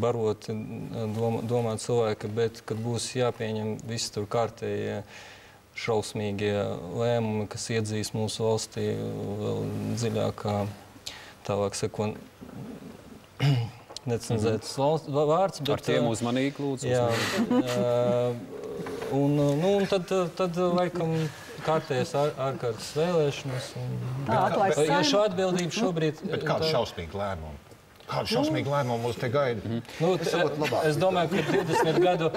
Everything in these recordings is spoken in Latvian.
baroti domā cilvēki, bet kad būs jāpieņem visi tur kārtējie šausmīgie lēmumi, kas iedzīs mūsu valstī vēl dziļākā, tālāk sakot, necenzētas vārds. Ar tiem uzmanīgi, lūdzu. Jā, un tad laikam kārtējas ārkārtas vēlēšanas. Ja šo atbildību šobrīd... Bet kādu šausmīgu lēmumu? Kādu šausmīgu lēmumu mūs te gaida? Es domāju, ka 20 gadu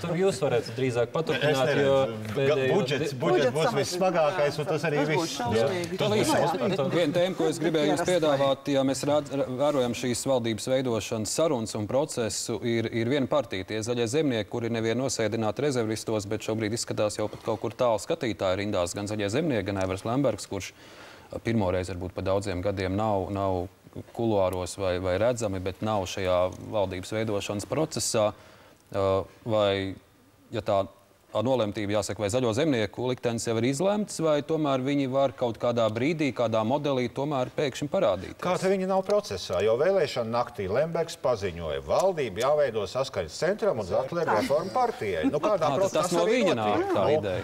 tur jūs varētu drīzāk paturpināt, jo... Budžets būs vissmagākais, un tas arī viss. Viena tēma, ko es gribēju jums piedāvāt, ja mēs vērojam šīs valdības veidošanas sarunas un procesu, ir viena partija, tie Zaļie zemnieki, kuri nevien nosēdināti rezervistos, bet šobrīd izskatās jau pat kaut kur tālu skatītāju rindās, gan Zaļie zemnieki, gan Aivars Lembergs, kurš pirmoreiz varbūt pa daudziem gadiem nav kuluāros vai redzami, bet nav šajā valdības veidošanas procesā. Vai, ja tā nolemtība jāsaka, vai Zaļo zemnieku liktenis jau ir izlemts, vai tomēr viņi var kaut kādā brīdī, kādā modelī tomēr pēkšņi parādīties? Kā te viņi nav procesā, jo vēlēšana naktī Lembergs paziņoja, valdība jāveido saskaņas centram un Zatlera reformu partijai. Nu, kādā procesā tas no viņa nāk, tā ideja?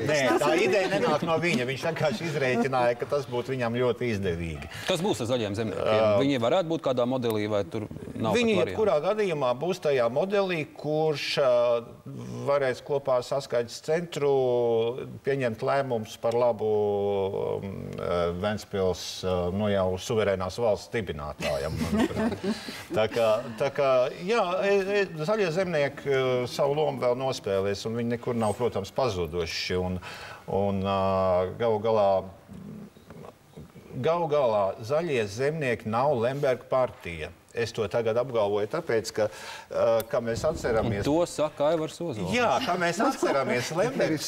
Nē, tā ideja nenāk no viņa. Viņš vienkārši izrēķināja, ka tas būtu viņam ļoti izdevīgi. Kas būs ar Zaļiem zemniekiem? Viņi varētu būt kādā modelī, vai tur nav viņi jebkurā gadījumā būs tajā modelī, kurš varēs kopā saskaņas centru pieņemt lēmumus par labu Ventspils jau suverēnās valsts dibinātājam. Tā kā, jā, Zaļie zemnieki savu lomu vēl nospēlēs, un viņi nekur nav, protams, pazuduši. Un galu galā Zaļie zemnieki nav Lemberga partija. Es to tagad apgalvoju tāpēc, ka mēs atceramies... Un to saka Aivars Ozols. Jā, kā mēs atceramies, Lembergs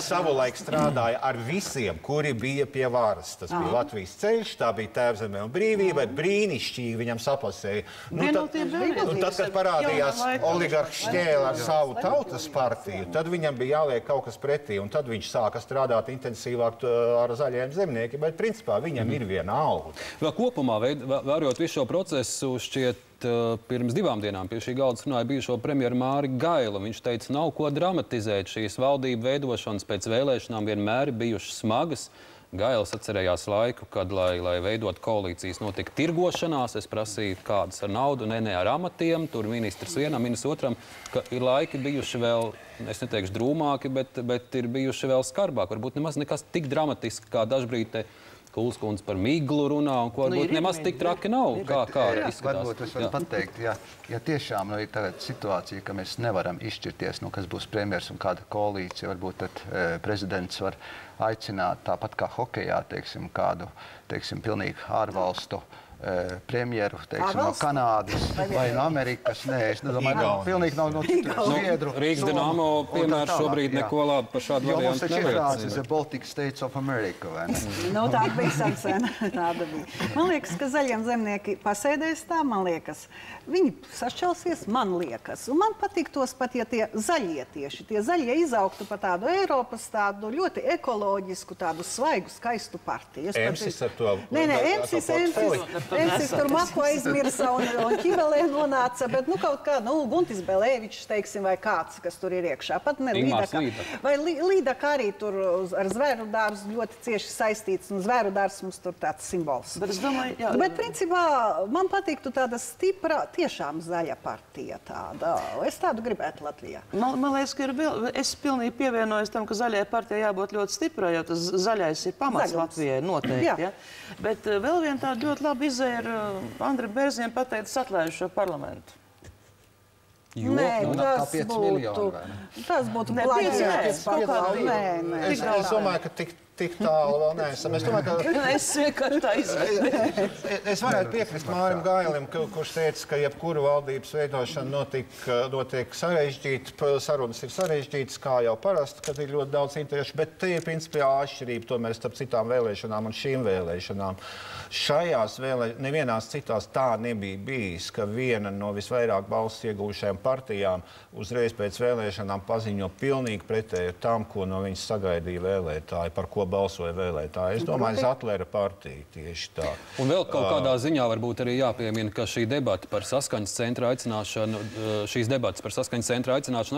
savulaik strādāja ar visiem, kuri bija pie varas. Tas bija Latvijas ceļš, tā bija Tēvzeme un brīvība, brīnišķīgi viņam sapasēja. Tad, kad parādījās oligarhs Šķēle ar savu tautas partiju, tad viņam bija jāliek kaut kas pretī, un tad viņš sāka strādāt intensīvāk ar Zaļajiem zemniekiem, bet principā viņam ir viena alga. Vēl kopumā vērojot visu šo procesu, šķiet pirms 2 dienām pie šī galda runāja bijušo premjeru Māri Gailu. Viņš teica, nav ko dramatizēt. Šīs valdību veidošanas pēc vēlēšanām vienmēr bijušas smagas. Gails atcerējās laiku, kad, lai veidot koalīcijas, notika tirgošanās. Es prasīju, kādas ar naudu, ne ar amatiem. Tur ministrs vienam, ministrs otram, ka ir laiki bijuši vēl, es neteikšu drūmāki, bet ir bijuši vēl skarbāk. Varbūt nemaz nekas tik dramatiski, kā dažbrīd te Kulskundze par miglu runā, un ko varbūt nemaz tik traki nav. Kā izskatās? Varbūt es varu pateikt, ja tiešām ir tagad situācija, ka mēs nevaram izšķirties, kas būs premjers un kāda koalīcija, varbūt tad prezidents var aicināt tāpat kā hokejā, kādu, pilnīgi ārvalstu premjeru, no Kanādas vai no Amerikas. Nē, es nedomāju, pilnīgi nav no Zviedru. Rīgas Dinamo piemērs šobrīd neko labi par šādu variantu nevajadzina. Jo mums taču ir tāds, the Baltic States of America, vai ne? Nu, tāda bija sen. Tāda bija. Man liekas, ka Zaļiem zemnieki pasēdēs tā, man liekas. Viņi sašķelsies, man liekas. Un man patiktos pat, ja tie zaļie tieši, tie zaļie izaugtu pa tādu Eiropas, tādu ļoti ekoloģisku, tādu svaigu, skaistu partiju. Emsis ar to... Nē, Emsis tur Mako aizmirsa un Ķibelē nonāca, bet kaut kā, Guntis Belēvičs, teiksim, vai kāds, kas tur ir iekšā. Pat ne Līdaka. Vai Līdaka arī tur ar zvēru dārzu ļoti cieši saistīts, un zvēru dārs mums tur tāds simbols. Bet es domāju, jā. Bet principā man patiktu tāda stipra, tiešām zaļa partija tāda. Es tādu gribētu Latvijā. Man liekas, ka es pilnīgi pievienojos tam, ka zaļajai partijai jābūt ļoti stiprai, jo tas zaļais ir pamats Latvijai noteikti. Ja? Bet vēl viena tāda ļoti laba izēja ir Andri Bērziņam pateicis atlaižu šo parlamentu. Nē, tas būtu plaģēts. Es domāju, ka tik tālu vēl neesam. Es domāju, ka... Es vienkārši tā izvēlu. Es varētu piekrist Mārim Gailim, kurš teica, ka jebkura valdības veidošana notiek sarežģīti, sarunas ir sarežģītas, kā jau parasti, kad ir ļoti daudz interešu, bet te ir principiāli atšķirība tomēr starp citām vēlēšanām un šīm vēlēšanām. Šajās nevienās citās tā nebija bijis, ka viena no visvairāk balsis iegūšajām partijām uzreiz pēc vēlēšanām paziņo pilnīgi pretēju tam, ko no viņas sagaidīja vēlētāji, par ko ko balsoja vēlētāji. Es domāju, Zatlera partija tieši tā. Un vēl kaut kādā ziņā varbūt arī jāpiemina, ka šī debata par saskaņas centra aicināšanu,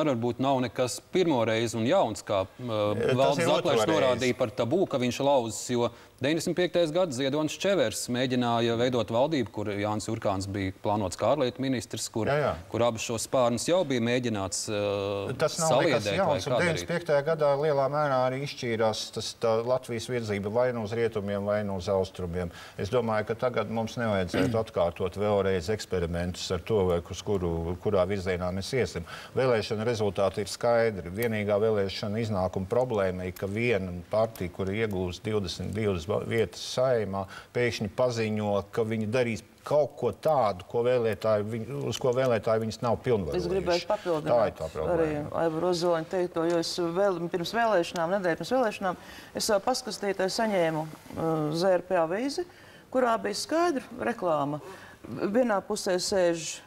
arī varbūt nav nekas pirmoreiz un jauns, kā Valdis Zatlers norādīja par tabū, ka viņš lauzis, jo 95. gads Ziedonis Čevers mēģināja veidot valdību, kur Jānis Jurkāns bija plānots kā ārlietu ministrs, kur abas šos spārnus jau bija mēģināts saliedēt. Tas nav nekas jauns, un 95. gadā lielā mērā arī izšķīrās Latvijas virzība vai nu uz rietumiem, vai nu uz austrumiem. Es domāju, ka tagad mums nevajadzētu atkārtot vēlreiz eksperimentus ar to, kurā virzienā mēs iesim. Vēlēšana rezultāti ir skaidri. Vienīgā vēlēšana iznākuma problēma ir, ka viena partija, kura iegūst 22 vietas Saeimā, pēkšņi paziņo, ka viņi darīs kaut ko tādu, uz ko vēlētāji viņas nav pilnvarojuši. Es gribēju papildināt arī Aivaru Ozoliņu teikto, jo es pirms vēlēšanām, nedēļu pirms vēlēšanām, es paskastītāju saņēmu ZRP avīzi, kurā bija skaidra reklāma. Vienā pusē sēž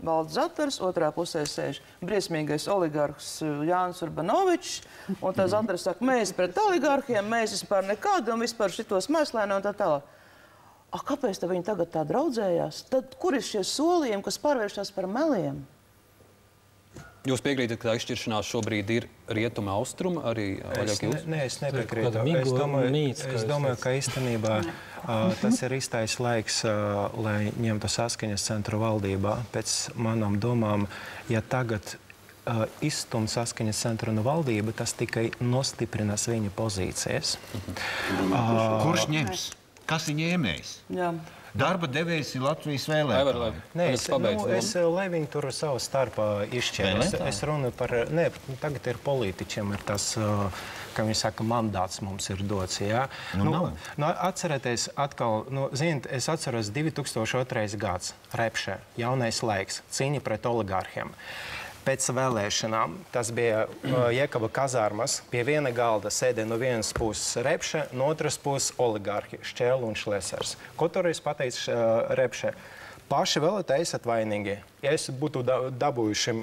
Valdis Zatlers, otrā pusē sēž briesmīgais oligarhs Jānis Urbanovičs, un tā Zatlers saka, mēs pret oligarhiem, mēs vispār nekādu, un vispār šitos mēslēni un tā tālāk. Kāpēc viņi tagad tā draudzējās? Tad kur ir šie solījumi, kas pārvēršās par meliem? Jūs piekrītat, ka tā izšķiršanās šobrīd ir rietuma austruma arī? Nē, es nepiekrītu. Es domāju, ka īstenībā tas ir īstais laiks, lai ņemtu saskaņas centru valdībā. Pēc manām domām, ja tagad izstumt saskaņas centru no valdība, tas tikai nostiprinās viņa pozīcijas. Kurš ņems? Kas ir ņēmējs? Jā. Darba devējs ir Latvijas vēlētāji. Lai viņi tur savu starpā izšķēr. Es runāju par, tagad ir politiķiem, ir tas, kā viņi saka, mandāts mums ir dots, jā. Atcerieties atkal, ziniet, es atceros 2002. gads, Repše, jaunais laiks, cīņa pret oligarhiem. Pēc vēlēšanām tas bija Jēkaba kazārmas. Pie viena galda sēdēja no vienas puses Repše, no otras puses oligarhi, Šķēle un Šlesers. Ko toreiz pateica Repše? Paši vēlētāji esat vainīgi. Ja es būtu dabūjuši,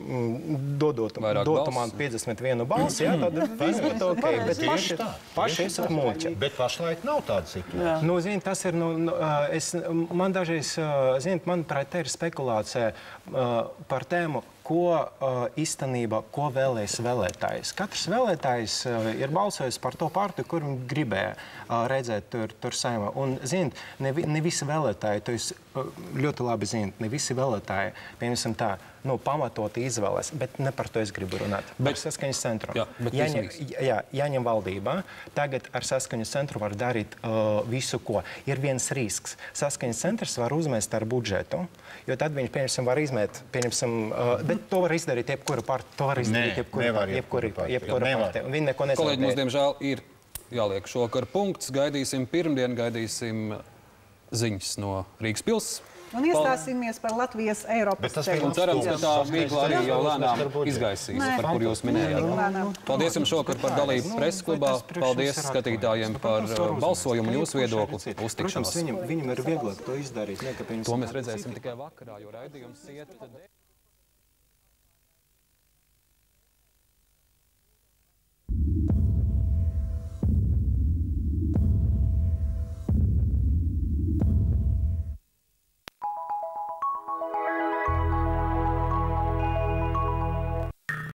dotu man 51 balsi, tad viss būtu ok. Bet paši esat muļķi. Bet pašlaik nav tāda situācija. Zini, tas ir, man dažreiz, manuprāt, te ir spekulācija par tēmu, ko īstenībā, ko vēlēs vēlētājs. Katrs vēlētājs ir balsojis par to partiju, kur viņi gribēja redzēt tur Saeimā. Un, ziniet, ne visi vēlētāji, to jūs ļoti labi zināt, ne visi vēlētāji, piemēram tā, pamatoti izvēlēs, bet ne par to es gribu runāt. Par saskaņas centru. Jāņem valdībā. Tagad ar saskaņas centru var darīt visu, ko. Ir viens risks. Saskaņas centrs var uzmest ar budžetu, jo tad viņš, piemēram, var izmēt, bet to var izdarīt jebkura partija. To var izdarīt jebkura partija. Viņi neko nesaprot. Kolēģi, mums, diemžēl, ir jāliek šokar punkts. Gaidīsim pirmdien, gaidīsim ziņas no Rīgas pils. Un iestāsimies par Latvijas Eiropas ceļu. Un cerams, ka tā mīkla arī jau lēnām izgaisīs, par kur jūs minējāt. Paldies jums šokar par dalību preses klubā. Paldies skatītājiem par balsojumu un jūsu viedokli. Uztikšanos. Protams, viņam ir vieglāk to izdarīt. To mēs redzēsim tikai vakarā, jo raidījums iet...